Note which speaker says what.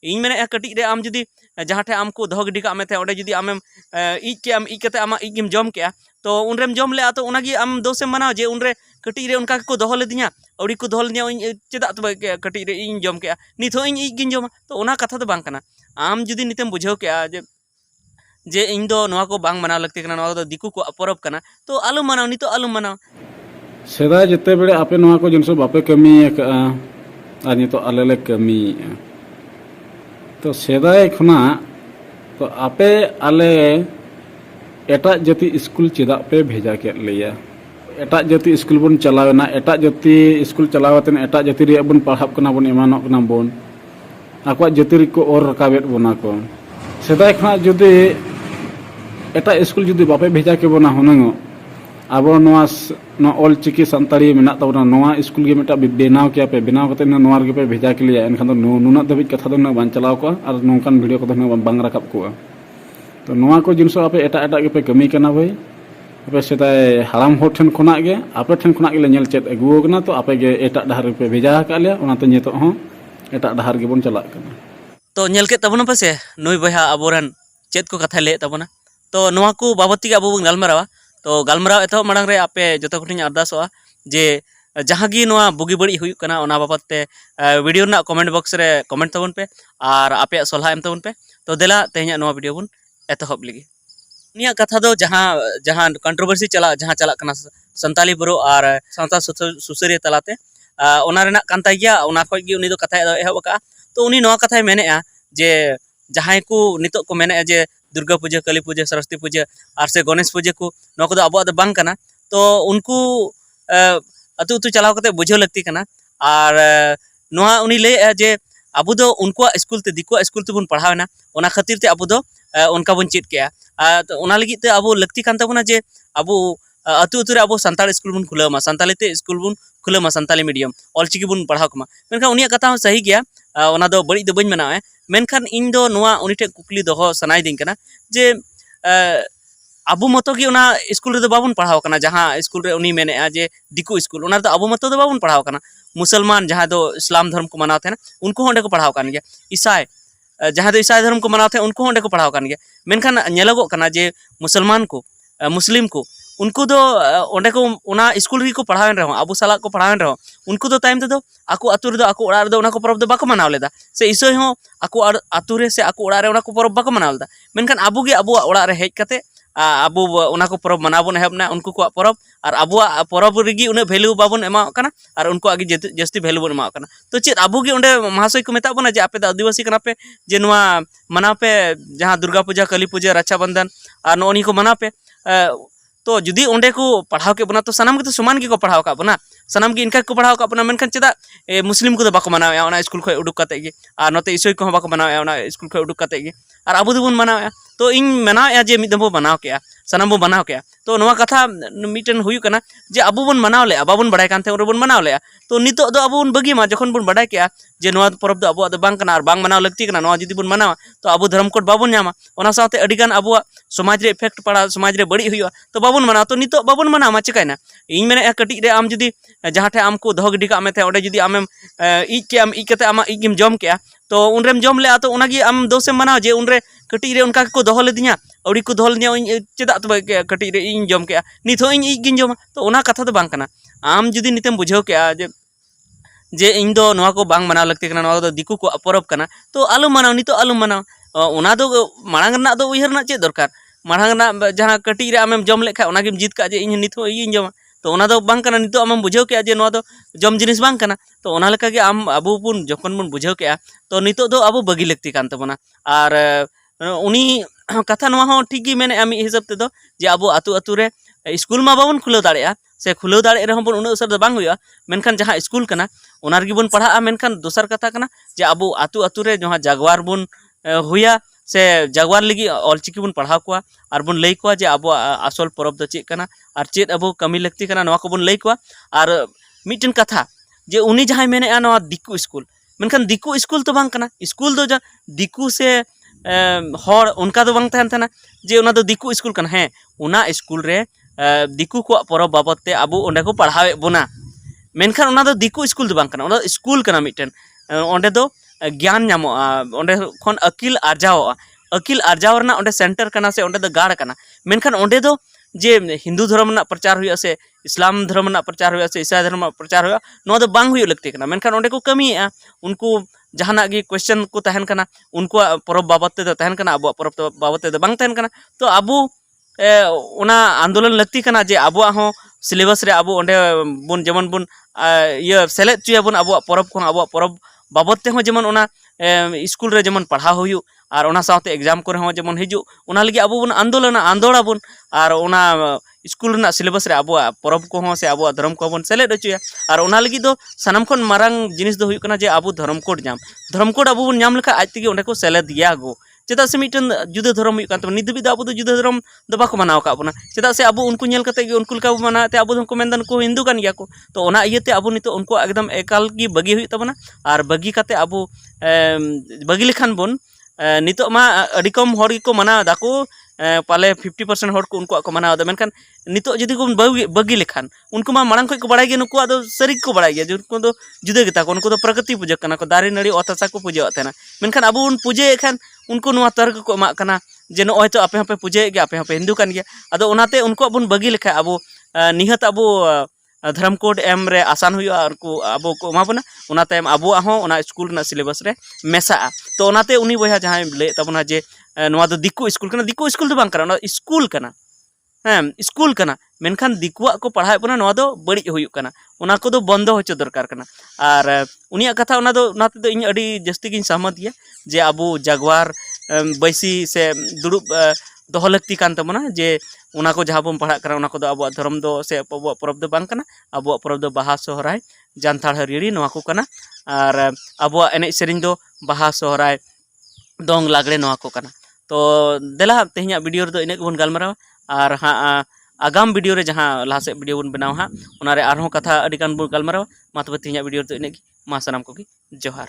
Speaker 1: इन मेने कटी रे आम जुदी जहाँ ठे आम को दहो गिडी का थे ओडे जुदी आमेम इज के आम इज कते आमा इज गिम जम के तो उनरेम जम ले तो उनागी आम दोसेम मनाव जे उनरे कटी रे उनका को दहो लेदिया अउडी को दहो लेदिया चेदा तो कटी रे इन जम के नित हो इन इज गिन जम तो उना कथा तो बांग कना आम जुदी नितेम बुझाव के जे इन दो नवा को बांग मनाव लगती कना नवा दो दिकु को परब कना तो आलू मनाव नितो आलू मनाव
Speaker 2: सेदा जते बेड़े आपे नवा को जिनसो बापे कमी आ नितो आले ले कमी तो सेदाय खना तो आपे आले एटा जाति स्कूल चेदा पे भेजा के लिया एटा जाति स्कूल बन चलावना एटा जाति स्कूल चलावतन एटा जाति रे बन पढ़ाब कना बन एमानक कना बन आकवा जाति को और रकाबेत बना को सेदाय खना जुदी एटा स्कूल जुदी बापे भेजा के बना हुनंगो आबो नवा ऑल चिकी सानताड़ी मेना तबना नवा स्कूल के मेटा बेनाव के पे बेनाव कते नवा गे पे भेजा के लिया एनखान दो नुना दबिज कथा दो न बान चलाव को और नोंकान वीडियो को दो बांग रकाब को तो नवा को जिनसो आपे एटा एटा के पे कमी कना भाई आपे सेदाय हाराम हो ठन खना गे आपे ठन खना के नेल चेत अगुओ कना तो आपे गे एटा डहार पे भेजा का लिया ओनाते नितो हो एटा डहार गे बन चला कना
Speaker 1: तो नेल के तबना पसे नुई बहा अबोरन चेत को कथा ले तबना तो नवा को बाबती के अबो गालमारावा तो गालमाराव एतो मांग रे आपे जतो कोटिन अरदासोआ जे जहाँ गी नवा बुगी बड़ी हुई कना ओना बाबत ते वीडियो ना कमेंट बॉक्स रे कमेंट तबन पे और आपे सलाह एम तबन पे तो देला तेहना नवा वीडियो बन एतहब लगी निया कथा दो जहाँ जहाँ कंट्रोवर्सी चला जहाँ चला कना संताली बुरो और सावता सुसरिया तलाते ओना रेना कान ताय गया ओना खoj गी उनी दो कथा एहब का तो उनी नवा कथाय मेनेआ जे जहाँ को नितो को मेने जे दुर्गा पूजा काली पूजा सरस्वती पूजा और से गणेश पूजा को नोको अब बांग कना तो उनको अतु अतु चलाव कते बुझाव लगती कना और नोहा उनी ले जे अबु दो उनको स्कूल ते दिको स्कूल ते बन पढ़ावना ओना खातिर ते अबु दो उनका बन चेत के तो ओना लगी ते अबु लगती कान तबना जे अबु अतु अतु रे अबु संताल स्कूल बन खुलामा संताली ते स्कूल बन खुलामा संताली मीडियम ऑलचिकी बन पढ़ाव कमा मेनखा उनिया कथा सही गया ओना दो बड़ी दो बन मनावे मेनखान इन दो नोआ उनी ठे कुकली दोहो सनाय दिन कना जे अबु मतो की ओना स्कूल रे दो बाबन पढ़ाव कना जहाँ स्कूल रे उनी मेने जे दिकु स्कूल ओना दो अबु मतो दो बाबन पढ़ाव कना मुसलमान जहाँ दो इस्लाम धर्म को मनाव थे ना उनको होंडे को पढ़ाव कान गया ईसाई जहाँ दो ईसाई धर्म को मनाव थे उनको होंडे को पढ़ाव कान गया मेनखान नेलगो कना जे मुसलमान को मुस्लिम को उनको दो ओंडे को ओना स्कूल री को पढ़ावन रहो अबु साला को पढ़ावन रहो उनको दो टाइम दो आको अतु रे दो आको ओड़ा रे दो ओना को परब दो बाको मनाव लेदा से ईसोय हो आको अतु रे से आको ओड़ा रे ओना को परब बाको मनाव लेदा मेनखान अबु गे अबु ओड़ा रे हेज कते अबु ओना को परब मनाव बन हेबना उनको को परब और अबु परब रिगी उन वैल्यू बाबन एमा कना और उनको आगे जस्ती वैल्यू बन एमा कना तो चेत अबु गे ओंडे महाशय को मेता बना जे आपे द आदिवासी कना पे जे नोआ मनाव पे जहां दुर्गा पूजा काली पूजा रक्षाबंधन और नोनी को मनाव पे तो जुदी ओंडे को पढ़ाव के बना तो सनाम के तो समान के को पढ़ाव का बना सनाम के इनका को पढ़ाव का बना मेनखान चेदा मुस्लिम को तो बाको मनावे ओना स्कूल खय उडुक काते गे और नते ईसोय को बाको मनावे ओना स्कूल खय उडुक काते गे और अबु दोबन मनावे तो इन मनावे जे मिद दो बनाव के सनाम बो बनाव के तो नवा कथा मिटन हुयु कना जे अबु बन मनाव ले बाबन बड़ाय कान थे ओरे बन मनाव ले तो नितो दो अबु बन बगी मा जखन बन बड़ाय के जे नवा परब दो अबु बांग कना और बांग मनाव लगती कना नवा जुदी बन मनावा तो अबु धर्म कोड बाबन न्यामा ओना साथे अडिगान अबु समाज रे इफेक्ट पड़ा समाज रे बड़ी हुयु तो बाबन मनाव तो नितो बाबन मनाव मा चिकायना इन मेने कटी रे आम जुदी जहाँ ठे आम को दहो गिडी का थे ओडे जुदी आमेम इज के आम इज कते आमा इज गिम जम के तो उनरेम जम ले तो उनागी आम दोसेम मनाव जे उनरे कटी रे उनका को दहो लेदिया अउडी को दहो लेदिया चेदा तो कटी रे इन जम के नित हो इन इज गिन जम तो ओना कथा तो बांग कना आम जुदी नितेम बुझाव के जे इन दो नवा को बांग मनाव लगती कना नवा दो दिकु को परब कना तो आलू मनाव नितो आलू मनाव ओना दो मांग ना दो उयहर ना चे दरकार मांग ना जहाँ कटी रे आमेम जम लेखा ओनागिम जित का जे इन नित हो इन जमा तो ओना दो बांग कना नितो आम बुझाव के जे नवा दो जम जिनिस बांग कना तो ओना लेका के आम अबु बुन जखन बुन बुझाव के तो नितो दो अबु बगी लगती कान तबना और उनी कथा नवा हो ठीक गी मेने आमी हिसाब ते दो जे अबु अतु अतु रे स्कूल मा बाबन खुलाव दाड़ेया से खुलाव दाड़े रहन बन उना असर दो बांग हुया मेनखान जहाँ स्कूल कना ओना रगी बन पढ़ा मेनखान दोसर कथा कना जे अबु अतु अतु रे जहाँ जागवार बन हुया से जागवार लगी ऑलचिकी बन पढ़ाव को और बन लई को जे अबु आसल परब दो चेक कना और चेत अबु कमी लगती कना नवा को बन लई को और मिटन कथा जे उनी जहाँ मेने नवा दिकु स्कूल मेनखान दिकु स्कूल तो बांग कना स्कूल दो दिकु से हर उनका तो बांग तहन थाना जे उना दो दिकु स्कूल कना है उना स्कूल रे दिकु को परब बाबत ते अबु ओंडे को पढ़ावे बोना मेनखान उना दो दिकु स्कूल दो बांग कना उना स्कूल कना मिटन ओंडे दो ज्ञान नामोगा ओंडे खन अकिल आर्जाओगा अकिल आर्जाव रना ओंडे सेंटर कना से ओंडे दो गाड़ कना मेनखान ओंडे दो जे हिंदू धर्म ना प्रचार हुआ से इस्लाम धर्म ना प्रचार हुआ से ईसाई धर्म प्रचार हुआ नो दो बांग हुई लगती कना मेनखान ओंडे को कमी उनको जहाना गी क्वेश्चन को तहन कना उनको परब बाबत ते तहन कना अब परब बाबत ते बांग तहन कना तो अबो ओना आंदोलन लगती कना जे अबो हो सिलेबस रे अबो ओंडे बुन जेमन बुन ये सेलेक्ट चुया बुन अबो परब को अबो परब बाबत ते हो जेमन ओना स्कूल रे जेमन पढ़ा हुयु और ओना साथे एग्जाम करे हो जेमन हिजु ओना लगी अबो बुन आंदोलना बुन और ओना स्कूल ना सिलेबस रे अबो परब को हो से अबो धर्म को बन सेलेक्ट चुया और ओना लगी दो सानाम खन मारांग जिनिस दो हुयु कना जे अबो धर्म कोड अबो बुन नाम लेखा आज तक ओंडे को सेलेक्ट गया गो चेदा से मिटन जुदा धर्म हुयु कान तो नित भी अबो जुदा धर्म दो बाको मनाव का बुना चेदा से अबो उनको नेल कते उनको लेका मनाते अबो को मेनदन को हिंदू कान गया को तो ओना इयते अबो नितो उनको एकदम एकाल की बगी हुयु तबना और बगी कते अबो बगी लेखान बुन नितो मा अडी कम हर को मनाव दाको पाले 50% हर को उनको को मनाव दा मेनखान नितो जदि को बगी लेखान उनको मा मांग को बड़ाय गे नुको दो सरी को बड़ाय गे उनको दो जुदा गेता को उनको दो प्रकृति पूजा कना को दारे नड़ी अतासा को पूजा होतेना मेनखान अबो उन पूजे खान उनको नुआ तर्क को मा कना जे नो तो आपे हपे पूजे गे आपे हपे हिंदू कान गया अदो ओनाते उनको अबो बगी लेखा अबो निहत अबो धर्म कोड एम रे आसान हुआ उनको अबो को एमाबना ओनाते अबो हो ओना स्कूल ना सिलेबस रे मेसा तो ओनाते उनी बया जहां ले तबना जे नोआ दो दिक्कु स्कूल दो बांग कना स्कूल कना स्कूल कना मेनखान दिकुआ को पढ़ाए बना नोआ दो बड़ी हुयु कना ओना को दो बंद होचो दरकार कना और उनिया कथा ओना दो नाते दो इन अडी जस्ती गिन सहमत गया जे अबो जागवार बैसी से दुड़ुब दोह लगती कान तबना जे ओना को जहां बम पढ़ा करा ओना को दो अबो धर्म दो से अबो परब दो बांग कना अबो परब दो बाहा सोहराय जानथार हरियरी नोआ को कना और अबो एने सेरिंग दो बाहा सोहराय दोंग लागड़े नोआ को कना तो देला तेहिया वीडियो रे दो इने बन गालमाराव और हाँ आगाम वीडियो रे जहाँ लासे वीडियो बन बनाव हाँ उनारे आरहों कथा अडिगान बन गालमाराव मा तबे तेहिया वीडियो रे दो इने मा सनाम को जोहार।